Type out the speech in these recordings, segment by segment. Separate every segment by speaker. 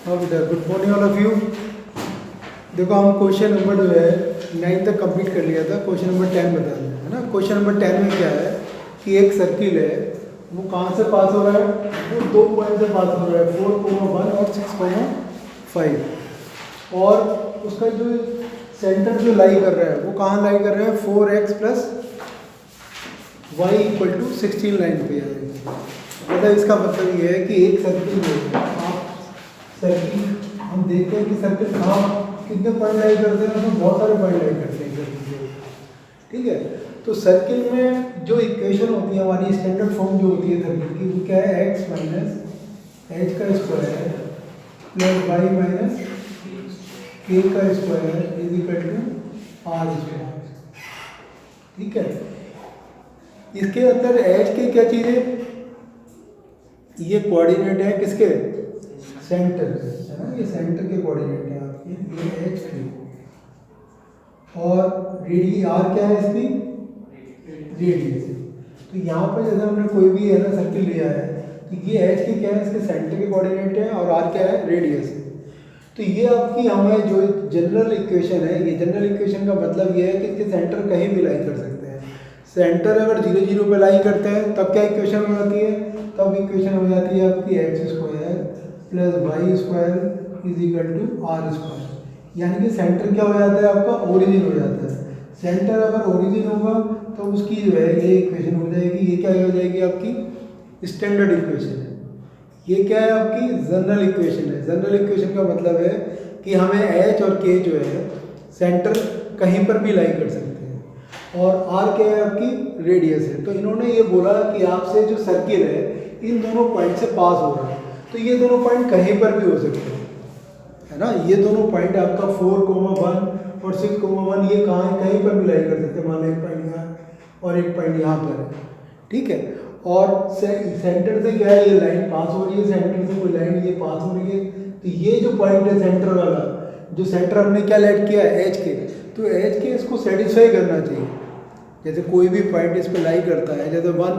Speaker 1: हाँ बेटा, good morning all of you. देखो हम क्वेश्चन नंबर जो है 9 तक कंप्लीट कर लिया था। क्वेश्चन नंबर 10 बता दें, है ना। क्वेश्चन नंबर 10 में क्या है कि एक सर्किल है, वो कहाँ से पास हो रहा है, वो 2 पॉइंट से पास हो रहा है, 4,1 और 6,5। और उसका जो सेंटर जो लाई कर रहा है वो कहाँ लाई कर रहा है, 4x plus y equal to 16 line पे है। मतलब इसका मतलब ये है कि एक सर्किल में आप सर्किल हम देखते हैं कि सर्किल कहाँ कितने पॉइंट लाई करते हैं, उसमें बहुत सारे पॉइंट लाई करते हैं सर्किल के। ठीक है, तो सर्किल में जो इक्वेशन होती है हमारी स्टैंडर्ड फॉर्म जो होती है सर्किल की, वो क्या है, एक्स माइनस एच का square plus y minus k का square is equal to r square. ठीक है, इसके अंदर एच की क्या चीज़ है, ये कोऑर्डिनेट है किसके, सेंटर, है ना। ये सेंटर के कोऑर्डिनेट है आपके, ये एच के। और रेडी आर क्या है इसकी, रेडियस। तो यहाँ पर जैसे हमने कोई भी है ना सर्किल लिया है, तो ये एच की क्या है, इसके सेंटर के कोऑर्डिनेट है, और आर क्या है, रेडियस है। तो ये आपकी हमें जो जनरल इक्वेशन है, ये जनरल इक्वेशन का मतलब ये है कि इसके सेंटर कहीं भी लाई कर सकते हैं। सेंटर अगर 0 0 पे लाई करते हैं तब क्या इक्वेशन हो जाती है, तब इक्वेशन हो जाती है आपकी x square plus y square is equal to r square. यानी कि सेंटर क्या हो जाता है आपका, ओरिजिन हो जाता है। सेंटर अगर ओरिजिन होगा तो उसकी जो है ये इक्वेशन हो जाएगी, ये क्या हो जाएगी आपकी स्टैंडर्ड इक्वेशन है। ये क्या है आपकी जनरल इक्वेशन है। जनरल इक्वेशन का मतलब है कि हमें एच और के जो है सेंटर कहीं पर भी लाई कर सकते हैं, और आर क्या है आपकी रेडियस है। तो इन्होंने ये बोला कि आपसे जो सर्किल है इन दोनों पॉइंट से पास हो रहा है, तो ये दोनों पॉइंट कहीं पर भी हो सकते हैं, है ना। ये दोनों पॉइंट आपका 4,1 और 6,1 ये कहाँ है, कहीं पर भी लाई कर सकते हैं। मान लो एक पॉइंट यहाँ और एक पॉइंट यहाँ पर है। ठीक है, और सेंटर से क्या है, ये लाइन पास हो रही है, सेंटर से कोई लाइन ये पास हो रही है। तो ये जो पॉइंट है सेंटर वाला, जो सेंटर हमने क्या लेट किया है, एच के, तो एच के इसको सेटिस्फाई करना चाहिए। जैसे कोई भी पॉइंट इस पर लाई करता है, जैसे 1,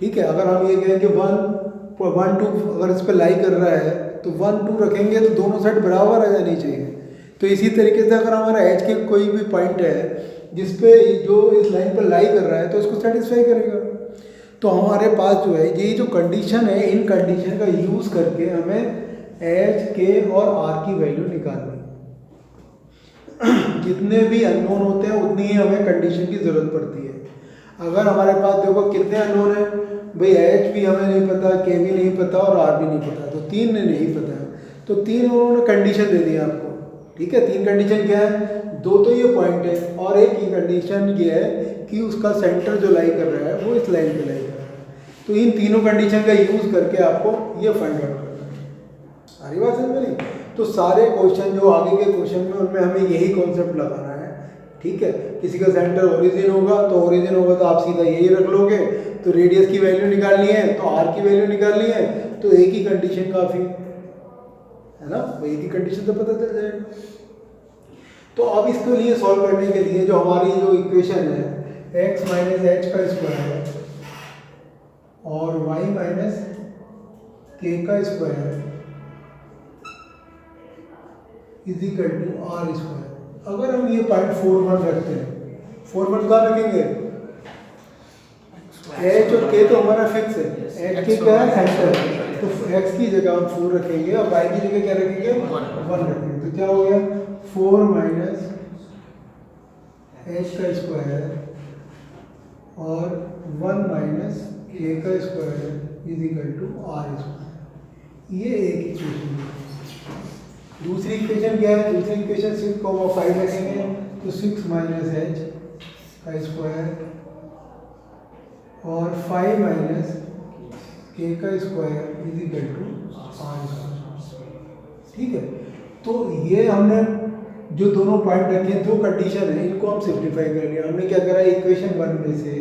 Speaker 1: ठीक है, अगर हम ये कहें कि 1 2 अगर इस पर लाई कर रहा है तो 1 2 रखेंगे तो दोनों साइड बराबर आ जानी चाहिए। तो इसी तरीके से अगर हमारा एच के कोई भी पॉइंट है जिसपे जो इस लाइन पर लाई कर रहा है तो इसको सेटिस्फाई करेगा। तो हमारे पास जो है ये जो कंडीशन है, इन कंडीशन का यूज़ करके हमें एच के और आर की वैल्यू निकालनी है। जितने भी अननोन होते हैं उतनी ही हमें कंडीशन की ज़रूरत पड़ती है। अगर हमारे पास देखो कितने अननोन है भाई, एच भी हमें नहीं पता, के भी नहीं पता और आर भी नहीं पता, तो 3 ने नहीं पता है। तो 3 उन्होंने कंडीशन दे दिया आपको। ठीक है, 3 कंडीशन क्या है, 2 तो ये पॉइंट है, और एक ये कंडीशन ये है कि उसका सेंटर जो लाई कर रहा है वो इस लाइन पे लाई कर रहा है। तो इन तीनों कंडीशन का यूज़ करके आपको ये फाइंड आउट करना है। सारी बात समझ में नहीं। तो सारे क्वेश्चन जो आगे के क्वेश्चन में उनमें हमें यही कॉन्सेप्ट लगाना है। ठीक है, किसी का सेंटर ओरिजिन होगा तो ओरिजिन होगा तो आप सीधा यही रख लोगे। तो रेडियस की वैल्यू निकालनी है तो आर की वैल्यू निकालनी है, तो एक ही कंडीशन काफ़ी है ना, वही की कंडीशन तो पता चल जाएगा। तो अब इसके लिए सॉल्व करने के लिए जो हमारी जो इक्वेशन है x माइनस एच का स्क्वायर और y माइनस के का square is equal to r square. अगर हम ये पॉइंट 4 1 रखते हैं, 4 1 कहाँ रखेंगे, एच और के तो हमारा फिक्स है, एच के क्या है सेंटर, तो एक्स की जगह हम 4 रखेंगे और वाई की जगह क्या रखेंगे, 1 रखेंगे। तो क्या हो गया, 4 माइनस एच का स्क्वायर और 1 माइनस के का square is equal to r square. ये एक इक्वेशन है। दूसरी इक्वेशन क्या है, दूसरी इक्वेशन 6,5 रखेंगे तो 6 माइनस एच का स्क्वायर और 5 माइनस के का square is equal to r square. ठीक है, तो ये हमने जो दोनों पॉइंट रखे, दो कंडीशन है, इनको हम सिंप्लीफाई कर लिया। हमने क्या करा, इक्वेशन 1 में से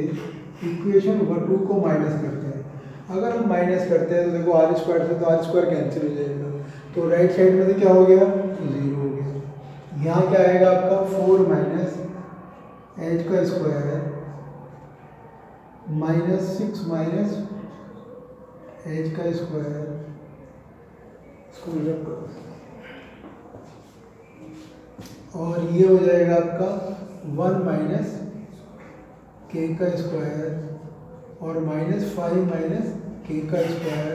Speaker 1: इक्वेशन 2 को माइनस करते हैं। अगर हम माइनस करते हैं तो देखो आर स्क्वायर से तो आर स्क्वायर कैंसिल हो जाएगा, तो राइट साइड में से क्या हो गया, 0 हो गया। यहाँ क्या आएगा आपका 4 माइनस एच का स्क्वायर माइनस 6 माइनस एच का स्क्वायर इसको रब करो, और ये हो जाएगा आपका 1 माइनस के का स्क्वायर और माइनस 5 माइनस के का स्क्वायर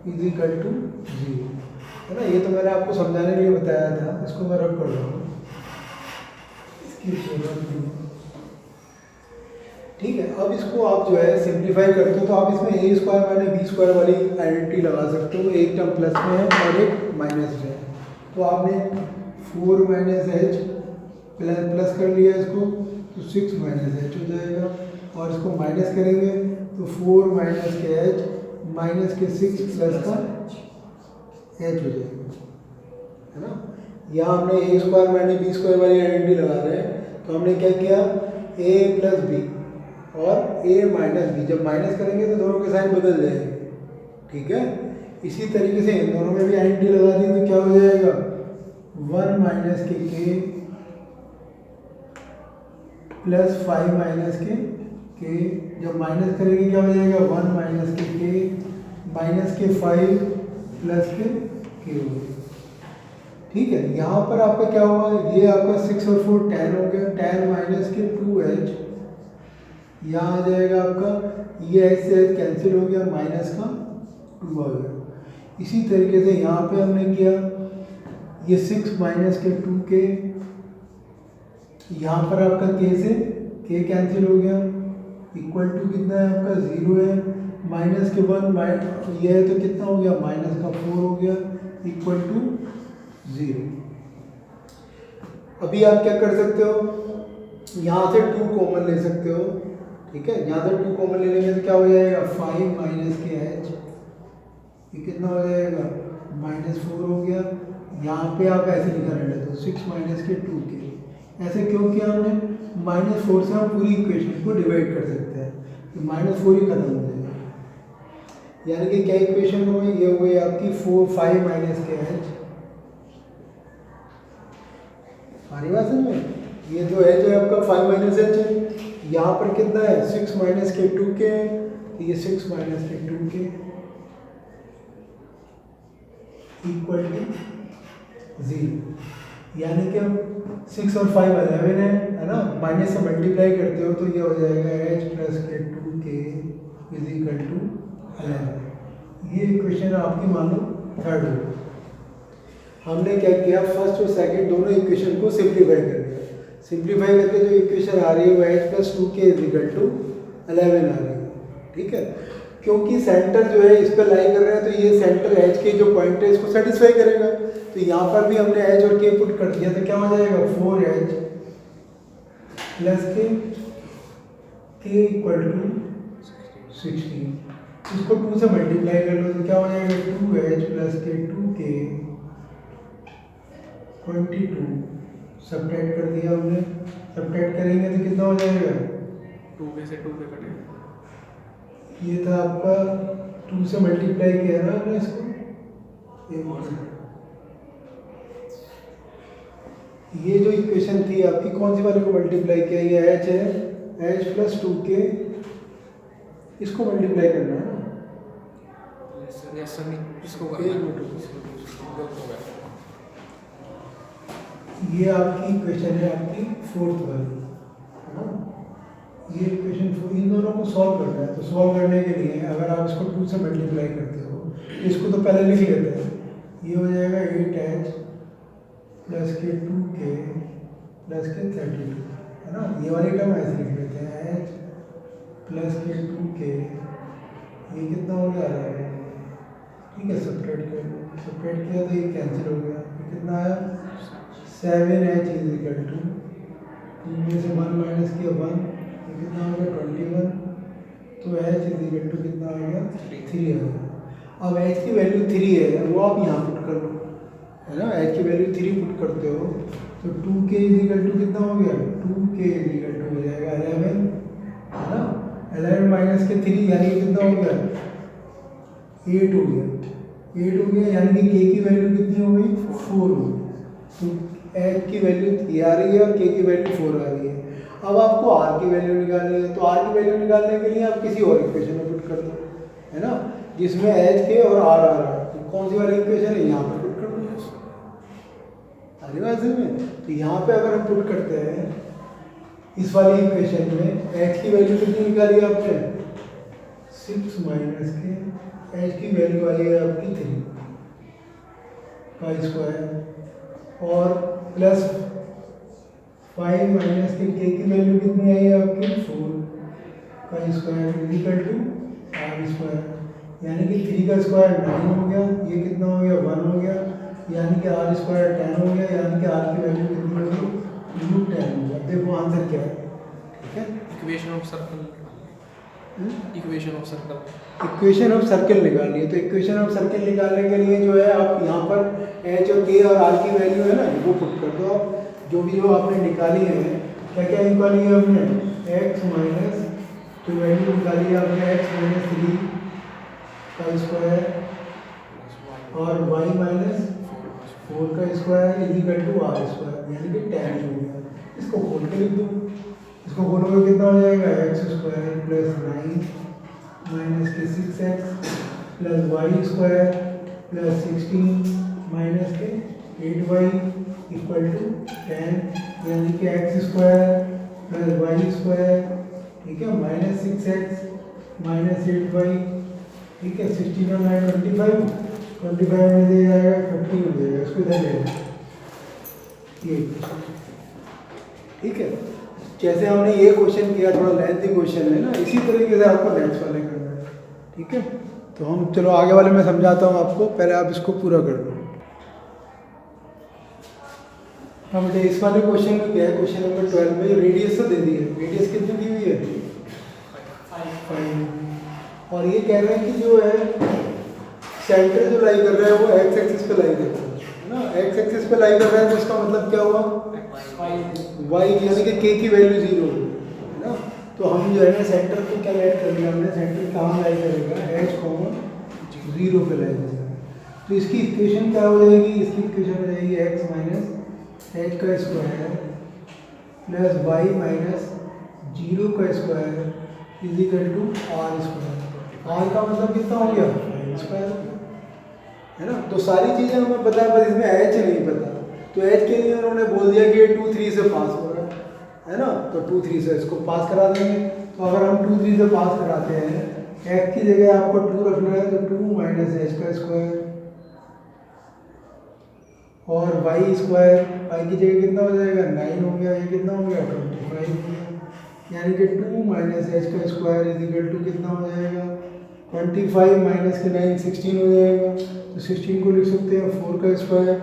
Speaker 1: इज इक्वल टू 0, है ना। ये तो मैंने आपको समझाने के लिए बताया था, इसको मैं रब कर रहा हूँ, इसकी जरूरत नहीं। ठीक है, अब इसको आप जो है सिंप्लीफाई करते हो तो आप इसमें ए स्क्वायर माइनस बी स्क्वायर वाली आइडेंटिटी लगा सकते हो। एक टर्म प्लस में है और एक माइनस में है, तो आपने 4 माइनस एच प्लस कर लिया इसको, तो 6 माइनस एच हो जाएगा, और इसको माइनस करेंगे तो 4 माइनस के एच माइनस के 6 प्लस का एच हो जाएगा, है ना। यहाँ हमने ए स्क्वायर माइनस बी स्क्वायर वाली आइडेंटिटी लगा रहे हैं, तो हमने क्या किया, ए प्लस बी और ए माइनस बी, जब माइनस करेंगे तो दोनों के साइन बदल जाएंगे, ठीक है। इसी तरीके से इन दोनों में भी आइडेंटिटी लगा दी तो क्या हो जाएगा, 1 माइनस के प्लस 5 माइनस के, जब माइनस करेंगे क्या हो जाएगा, 1 माइनस के माइनस के 5 प्लस के हो गया, ठीक है। यहाँ पर आपका क्या हुआ, ये आपका 6 और 4 10 हो गया, 10 माइनस के 2h, यहाँ आ जाएगा आपका, ये एच से एच कैंसिल हो गया, माइनस का 2 आ गया। इसी तरीके से यहाँ पे हमने किया, ये 6 माइनस के 2 के, यहाँ पर आपका के से के कैंसिल हो गया, इक्वल टू कितना है आपका 0 है, माइनस के 1 ये है तो कितना हो गया, माइनस का 4 हो गया, इक्वल टू 0। अभी आप क्या कर सकते हो, यहाँ से 2 कॉमन ले सकते हो, ठीक है। यहाँ से 2 कॉमन ले लेंगे तो क्या हो जाएगा, 5 माइनस के एच, ये कितना हो जाएगा, -4 हो गया। यहाँ पे आप ऐसे लिखा रहने दो, 6 माइनस के 2 के, ऐसे क्यों किया हमने, -4 से हम पूरी इक्वेशन को डिवाइड कर सकते हैं, तो -4 ही खत्म हो जाएगा, यानी कि क्या इक्वेशन हो गई, ये हो गई आपकी 5 माइनस के एच, हमारी बात समझ में, ये जो एच है आपका 5 माइनस एच है, यहाँ पर कितना है, 6 माइनस के 2 के, ये 6 माइनस के 2 के इक्वल टू 0, यानी कि हम 6 और 5 11 है ना, माइनस से मल्टीप्लाई करते हो तो ये हो जाएगा h प्लस के 2 के इज इक्वल टू 11। ये इक्वेशन आपकी मान लो थर्ड हो। हमने क्या किया, फर्स्ट और सेकंड दोनों इक्वेशन को सिंप्लीफाई कर दिया, सिंप्लीफाई करके जो इक्वेशन आ रही है वो h प्लस 2 के इज इक्वल टू 11 आ रही है, ठीक है। क्योंकि सेंटर जो है इस पर लाई कर रहे हैं तो ये सेंटर एच के जो पॉइंट है इसको सेटिस्फाई करेगा, तो यहाँ पर भी हमने एच और के पुट कर दिया तो क्या हो जाएगा, 4h प्लस के इक्वल टू 16, इसको 2 से मल्टीप्लाई कर लो तो क्या हो जाएगा, 2h प्लस के 2 के 22, सब्ट्रैक्ट कर दिया हमने, सब्ट्रैक्ट करेंगे तो कितना हो जाएगा,
Speaker 2: 2 में से 2 पे कटेगा,
Speaker 1: ये था आपका 2 से मल्टीप्लाई किया ना हमने इसको, ये जो इक्वेशन थी आपकी कौन सी वाले को मल्टीप्लाई किया, ये h है, h प्लस 2 के, इसको मल्टीप्लाई करना है ना,
Speaker 2: इसको
Speaker 1: ये आपकी इक्वेशन है आपकी फोर्थ वाली, है ना। ये इक्वेशन इन दोनों को सॉल्व करना है, तो सॉल्व करने के लिए अगर आप इसको 2 से मल्टीप्लाई करते हो इसको तो पहले लिख लेते हैं, ये हो जाएगा 8h प्लस के 2 के प्लस के 32, है ना। ये वाली टर्म ऐसे लिख लेते हैं, h प्लस के 2 के, ये कितना हो गया, ठीक है, सब्ट्रैक्ट किया तो ये कैंसिल हो गया, ये कितना आया, 7h इज इक्वल टू 2 में से 1 माइनस किया 1, ये कितना हो गया 21, तो h इज इक्वल टू कितना आ गया, 3 आ गया। अब h की वैल्यू 3 है वो आप यहाँ पुट कर लो, है ना, h की वैल्यू 3 पुट करते हो तो 2k इज इक्वल टू कितना हो गया, 2k इज इक्वल टू हो जाएगा 11, है ना। 11 माइनस के 3 यानी कितना हो गया, 8 हो गया, 8 हो गया, यानी कि k की वैल्यू कितनी हो गई, 4 हो गई, तो h की वैल्यू 3 आ रही है और k की वैल्यू 4 आ रही है। अब आपको r की वैल्यू निकालनी है, तो r की वैल्यू निकालने के लिए आप किसी और इक्वेशन में पुट कर दो, है ना, जिसमें h k और r आ रहा है, तो कौन सी वाली इक्वेशन है, यहाँ पर पुट कर दूँगा। अरे बात में तो यहाँ पे अगर हम पुट करते हैं इस वाली इक्वेशन में h की वैल्यू कितनी निकाली आपने, 6 माइनस के h की वैल्यू आई है आपकी 3 का स्क्वायर और प्लस 5 माइनस के k की वैल्यू कितनी आई है आपकी 4 का square equal to r square, यानी कि 3 का स्क्वायर 9 हो गया, ये कितना हो गया 1 हो गया, यानी कि r स्क्वायर 10 हो गया, यानी कि r की वैल्यू कितनी होगी √10 हो गया। देखो आंसर क्या है, ठीक है।
Speaker 2: Equation of circle, equation of circle,
Speaker 1: equation of circle निकालनी है, तो इक्वेशन ऑफ सर्कल निकालने के लिए जो है आप यहाँ पर एच और के और आर की वैल्यू है ना वो पुट कर दो आप, जो आपने निकाली है, क्या क्या निकाली है हमने, एक्स माइनस तो वैल्यू निकाली है आपने एक्स माइनस 3 का स्क्वायर और वाई माइनस 4 का square is equal to r square, यानी कि 10 हो गया। इसको खोल के लिख दो, इसको खोलोगे कितना हो जाएगा, x square plus 9 minus k 6x plus y square plus 16 minus k 8y equal to 10, यानी कि x square plus y square, ठीक है, माइनस 6x माइनस 8y, ठीक है, 16 और 9 25 में दे जाएगा 50 हो जाएगा, इसको इधर ले लें, ये ठीक है। जैसे हमने ये क्वेश्चन किया, थोड़ा लेंथी क्वेश्चन है ना, इसी तरीके से आपको नेक्स्ट वाले करना है, ठीक है। तो हम चलो आगे वाले में समझाता हूँ आपको, पहले आप इसको पूरा कर दो। हाँ बेटे, इस वाले क्वेश्चन में क्या है, क्वेश्चन नंबर 12 में रेडियस तो दे दी है, रेडियस कितनी दी हुई है 5, और ये कह रहे हैं कि जो है सेंटर जो लाई कर रहा है वो एक्स एक्सिस पे लाई कर रहा है ना, एक्स एक्सिस पे लाई कर रहा है, तो इसका मतलब क्या हुआ वाई, यानी कि के की वैल्यू 0 है ना। तो हम जो है ना सेंटर को क्या ऐड कर दिया हमने, सेंटर कहाँ लाई करेगा, एच कॉमा 0 पे लाई करेगा। तो इसकी इक्वेशन क्या हो जाएगी, इसकी इक्वेशन हो जाएगी एक्स माइनस एच का स्क्वायर प्लस वाई माइनस 0 का square is equal to r square. R का मतलब कितना हो गया स्क्वायर, है ना। तो सारी चीज़ें हमें पता है, बस इसमें एच नहीं पता, तो एच के लिए उन्होंने बोल दिया कि ये 2 3 से पास हो रहा है ना, तो 2 3 से इसको पास करा देंगे। तो अगर हम 2 3 से पास कराते हैं, एक्स की जगह आपको 2 रखना है, तो 2 माइनस एच का स्क्वायर और वाई स्क्वायर, वाई की जगह कितना हो जाएगा 9 हो गया, ये कितना हो गया 25 हो गया, यानी कि 2 माइनस एच का स्क्वायर इजिकल टू कितना हो जाएगा 25 माइनस के 9 16 हो जाएगा। तो 16 को लिख सकते हैं 4 का स्क्वायर,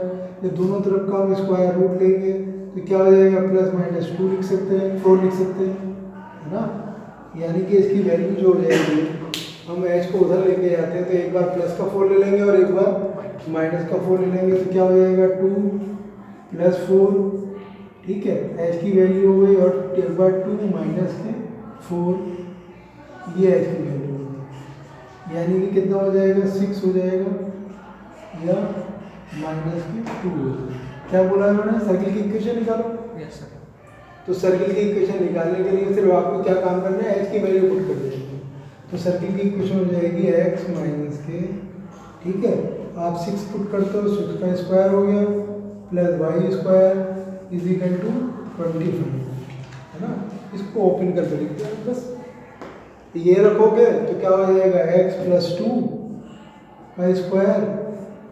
Speaker 1: ये दोनों तरफ का हम स्क्वायर रूट लेंगे तो क्या हो जाएगा प्लस माइनस 2 लिख सकते हैं, 4 लिख सकते हैं, है ना। यानी कि इसकी वैल्यू जो हो जाएगी, हम एच को उधर लेके जाते हैं तो एक बार प्लस का 4 ले लेंगे और एक बार माइनस का 4 ले लेंगे, तो क्या हो जाएगा 2 प्लस 4, ठीक है, एच की वैल्यू हो गई, और एक बार 2 माइनस के 4, ये एच की वैल्यू हो गई, यानी कि कितना हो जाएगा 6 हो जाएगा या माइनस के 2 हो जाएगा। क्या बोला है मैंने, सर्किल की इक्वेशन निकालो।
Speaker 2: Yes sir.
Speaker 1: तो सर्किल की इक्वेशन निकालने के लिए सिर्फ आपको क्या काम करना है, एच की वैल्यू पुट कर देंगे। तो सर्किल की इक्वेशन हो जाएगी एक्स माइनस के, ठीक है, आप 6 पुट करते हो, 6 का स्क्वायर हो गया plus y square is equal to 25, है ना। इसको ओपन करके लिखते हैं बस, ये रखोगे तो क्या हो जाएगा एक्स प्लस 2 का स्क्वायर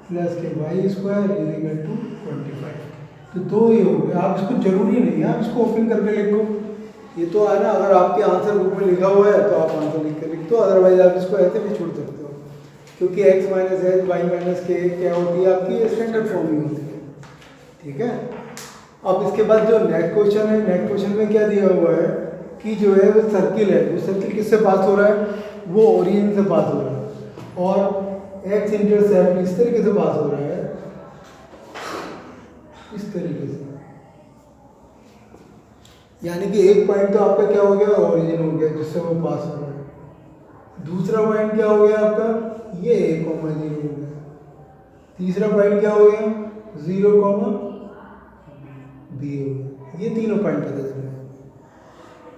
Speaker 1: प्लस के वाई स्क्वायर इजिकल टू 25। तो 2 ही हो गए, आप इसको जरूरी नहीं है आप इसको ओपन करके लिखो, ये तो है ना, अगर आपके आंसर बुक में लिखा हुआ है तो आप आंसर लिख कर लिख दो, अदरवाइज आप इसको ऐसे भी छोड़ सकते हो, क्योंकि x minus h y minus k क्या होती है आपकी स्टैंडर्ड फॉर्म ही होती है, ठीक है। अब इसके बाद जो नेक्स्ट क्वेश्चन है, नेक्स्ट क्वेश्चन में क्या दिया हुआ है कि जो है वो सर्किल है, वो सर्किल किससे पास हो रहा है, वो ओरिजिन से पास हो रहा है, और एक्स इंटरसेप्ट इस तरीके से पास हो रहा है, इस तरीके से, यानी कि एक पॉइंट तो आपका क्या हो गया ओरिजिन हो गया जिससे वो पास हो रहा है, दूसरा पॉइंट क्या हो गया आपका ये a, 0 हो गया, तीसरा पॉइंट क्या हो गया 0, b हो गया, ये तीनों पॉइंट पता चल रहे हैं।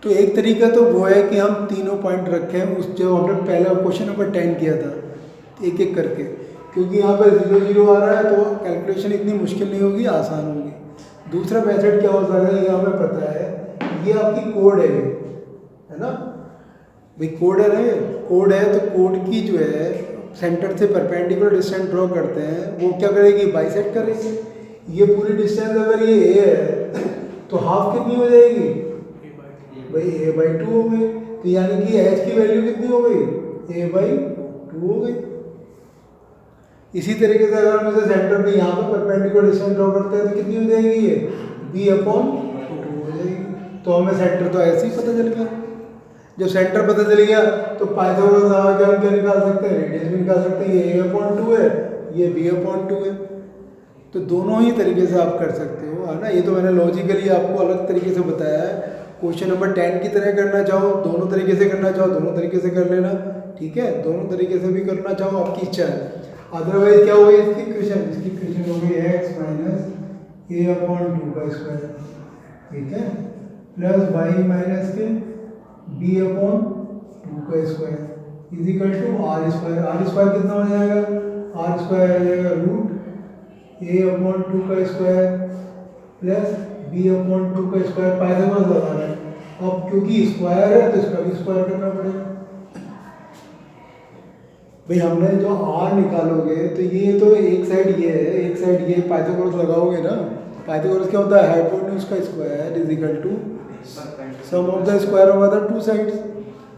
Speaker 1: तो एक तरीका तो वो है कि हम तीनों पॉइंट रखें, उस जो हमने पहला क्वेश्चन नंबर 10 किया था एक एक करके, क्योंकि यहाँ पर 0 0 आ रहा है तो कैलकुलेशन इतनी मुश्किल नहीं होगी, आसान होगी। दूसरा मेथड क्या हो सकता है, ये हमें पता है, ये आपकी कोड है ना भाई, कोड है ना, ये कोड है, तो कोड की जो है सेंटर से परपेंडिकुलर डिस्टेंस ड्रॉ करते हैं, वो क्या करेगी, बाइसेक्ट करेगी। ये पूरी डिस्टेंस अगर ये ए है तो हाफ कितनी हो जाएगी भाई, a/2 हो गई। तो यानी कि h की वैल्यू कितनी हो गई, a/2 हो गई। इसी तरीके से अगर हम इसे सेंटर पे यहाँ पे परपेंडिकुलर डिस्टेंस ड्रॉ करते हैं तो कितनी हो जाएगी ये, b/2 हो जाएगी। तो हमें सेंटर तो ऐसे ही पता चल गया। जब सेंटर पता चल गया तो पाइथागोरस लगा के हम क्या निकाल सकते हैं, रेडियस भी निकाल सकते हैं। ये a/2 है, ये b/2 है। तो दोनों ही तरीके से आप कर सकते हो, है ना। ये तो मैंने लॉजिकली आपको अलग तरीके से बताया है। क्वेश्चन नंबर 10 की तरह करना चाहो दोनों तरीके से करना चाहो दोनों तरीके से कर लेना, ठीक है। दोनों तरीके से भी करना चाहो आपकी इच्छा है। अदरवाइज क्या होगी इसकी इक्वेशन हो गई x माइनस a/2 का स्क्वायर, ठीक है, प्लस y माइनस के b/2 का square is equal to r square. R square कितना हो जाएगा, आर स्क्वायर हो जाएगा रूट a/2 का स्क्वायर प्लस b/2 का स्क्वायर। पाइथागोरस लगा रहा है, अब क्योंकि स्क्वायर है तो इसका भी स्क्वायर करना पड़ेगा। भाई हमने जो r निकालोगे तो ये तो एक साइड ये है, एक साइड ये, पाइथागोरस लगाओगे ना। पाइथागोरस क्या होता है, हाइपोटेन्यूज का square is equal to sum of the square of other two sides.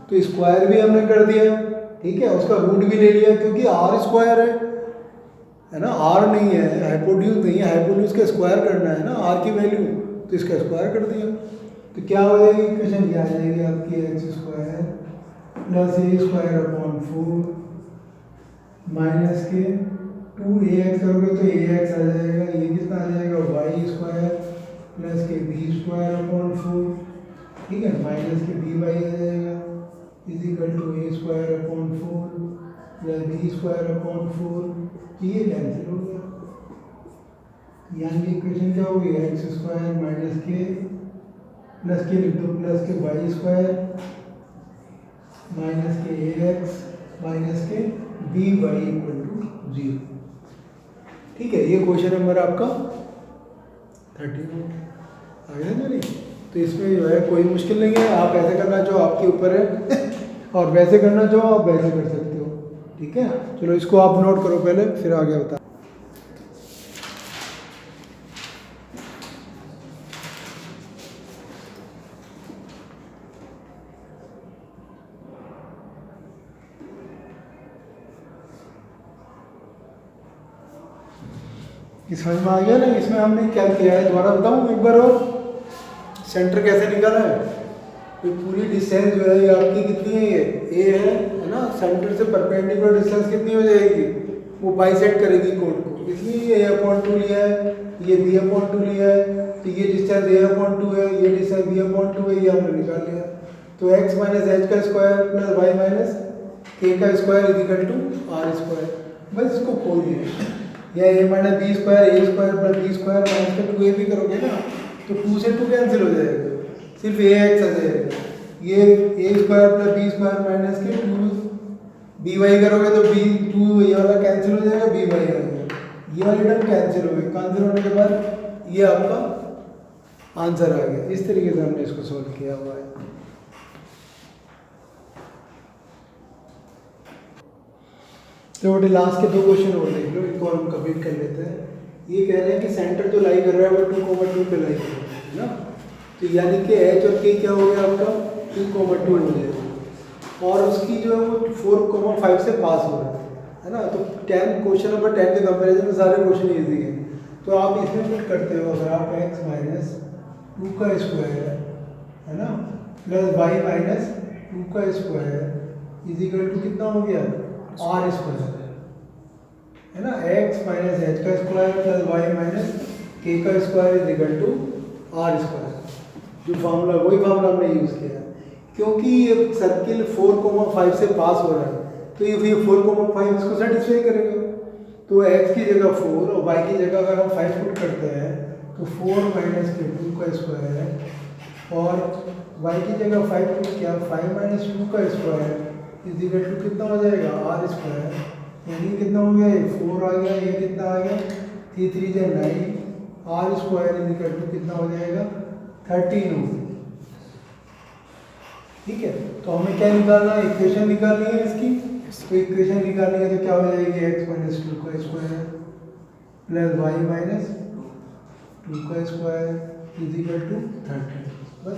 Speaker 1: तो स्क्वायर भी हमने कर दिया, ठीक है, उसका रूट भी ले लिया क्योंकि r स्क्वायर है ना, r नहीं है, हाइपोटेन्यूज नहीं है, हाइपोटेन्यूज का स्क्वायर करना है ना r की वैल्यू, तो इसका स्क्वायर कर दिया। तो क्या हो जाएगी इक्वेशन, क्या आ जाएगी आपकी x square plus a²/4 minus के 2ax करोगे तो ax आ जाएगा, ये कितना आ जाएगा y² प्लस के b²/4, ठीक है, माइनस के by आ जाएगा is equal to a²/4 plus b²/4, ये कैंसिल हो गया। यानी इक्वेशन क्या होगी, x² माइनस के प्लस के लिख दो, प्लस के y² माइनस के ax माइनस के by इक्वल टू 0, ठीक है। ये क्वेश्चन नंबर आपका 13 आ गया ना। नहीं तो इसमें जो है कोई मुश्किल नहीं है, आप ऐसे करना चाहो आपके ऊपर है और वैसे करना चाहो आप वैसे कर सकते हो, ठीक है। चलो इसको आप नोट करो पहले, फिर आगे बता। कि समझ में आ गया ना, इसमें हमने क्या किया है, दोबारा बताऊँ एक बार और, सेंटर कैसे निकाला है। तो पूरी डिस्टेंस जो है ये आपकी कितनी है, ये ए है ना, सेंटर से परपेंडिकुलर डिस्टेंस कितनी हो जाएगी, वो बाइसेक्ट करेगी कोड को, इसलिए ये a/2 लिया है, ये b/2 लिया है, तो ये डिस्टेंस a/2 है, ये डिस्टेंस b/2 है, ये हमने निकाल लिया। तो x माइनस h का square plus y minus k का square is equal to r square, बस इसको खोल दिया। या a minus b square, a square plus b square minus का 2a भी करोगे ना तो 2 से 2 कैंसिल हो जाएगा, सिर्फ ax आ जाएगा। ये a square plus b square minus के 2 by करोगे तो b2 ये वाला कैंसिल हो जाएगा, by आ जाएगा, ये वाली टर्म कैंसिल हो गई। कैंसिल होने के बाद ये आपका आंसर आ गया। इस तरीके से हमने इसको सॉल्व किया हुआ है। तो बेटे लास्ट के 2 क्वेश्चन और देख लो, इनको हम कंप्लीट कर लेते हैं। ये कह रहे हैं कि सेंटर जो लाई कर रहा है वो 2,2 पे लाई कर रहा है ना, तो यानी कि h और k क्या हो गया आपका 2,2 हो जाएगा, और उसकी जो है वो 4,5 से पास हो रहा है ना। तो 10 क्वेश्चन नंबर 10 के कंपैरिजन में सारे क्वेश्चन ईजी हैं। तो आप इसमें फिट करते हो, अगर आप x माइनस 2 का स्क्वायर है ना प्लस y माइनस 2 का स्क्वायर इज इक्वल टू कितना हो गया, r स्क्वायर है ना, x माइनस h का square plus y minus k का square is equal to r square. जो फार्मूला वही फार्मूला हमने यूज़ किया है, क्योंकि ये सर्किल 4,5 से पास हो रहा है तो ये 4,5 इसको सेटिस्फाई करेगा। तो x की जगह 4 और y की जगह अगर हम 5 पुट करते हैं तो 4 माइनस के 2 का स्क्वायर है, और y की जगह 5 पुट किया 5 माइनस 2 का स्क्वायर इज इक्वल टू कितना हो जाएगा, r स्क्वायर यानी कि कितना हो गया, ये 4 आ गया, ये कितना आ गया 3 3 जा 9, आर स्क्वायर इक्वल टू कितना हो जाएगा 13 हो गया। ठीक है, तो हमें क्या निकालना है, इक्वेशन निकालनी है इसकी। तो इक्वेशन निकालनी है तो क्या हो जाएगी, x माइनस 2 का स्क्वायर प्लस y माइनस 2 का स्क्वायर इज इक्वल टू 13। बस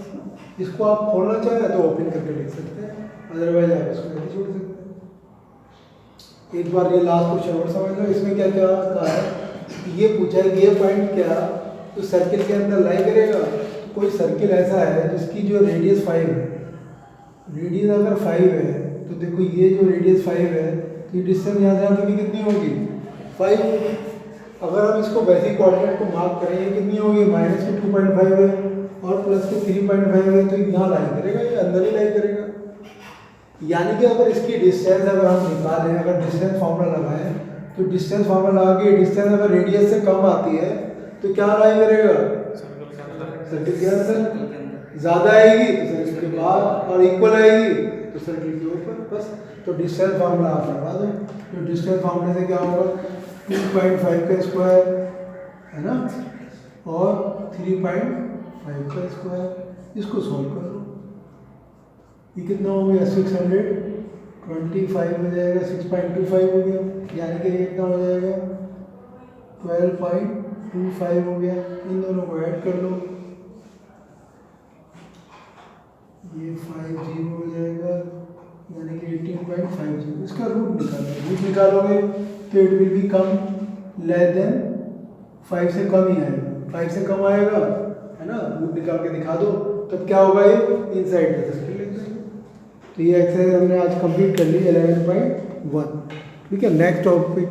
Speaker 1: इसको आप खोलना चाहें तो ओपन करके लिख सकते हैं, अदरवाइज आप इसको ऐसे छोड़ सकते हैं। एक बार ये लास्ट क्वेश्चन और समझ लो, इसमें क्या क्या कहा है, ये पूछा है कि ये पॉइंट क्या तो सर्किल के अंदर लाई करेगा। तो कोई सर्किल ऐसा है जिसकी जो रेडियस 5 है, रेडियस अगर 5 है तो देखो ये जो रेडियस 5 है तो ये डिस्टेंस यहाँ से यहाँ तक कितनी होगी 5 होगी। अगर हम इसको वैसे कोऑर्डिनेट को मार्क करें ये कितनी होगी, माइनस की 2.5 है और प्लस की 3.5 है, तो यहाँ लाई करेगा, ये अंदर ही लाई करेगा। यानी कि अगर इसकी डिस्टेंस अगर हम निकालें, अगर डिस्टेंस फार्मूला लगाएं तो डिस्टेंस फार्मूला लगा के डिस्टेंस अगर रेडियस से कम आती है तो क्या लाई करेगा, सर्किल के अंदर ज़्यादा आएगी तो सर्किल के बाहर, और इक्वल आएगी तो सर्किल के ऊपर। बस तो डिस्टेंस फार्मूला आप लगा दो, तो डिस्टेंस फार्मूले से क्या होगा 2.5 का स्क्वायर है ना और 3.5 का स्क्वायर, इसको सॉल्व कर लो। ये कितना हो गया 625 हो जाएगा, 6.25 हो गया, यानी कि ये कितना हो जाएगा 12.25 हो गया। इन दोनों को ऐड कर लो, ये 50 हो जाएगा, यानी कि 18.50। इसका रूट निकालो, रूट निकालोगे तो it will be come less than 5 से कम ही आएगा, 5 से कम आएगा है ना। रूट निकाल के दिखा दो तब क्या होगा, ये इनसाइड का सर्किल लिख देंगे। तो ये एक्सरसाइज हमने आज कंप्लीट कर ली 11.1। ठीक है, नेक्स्ट टॉपिक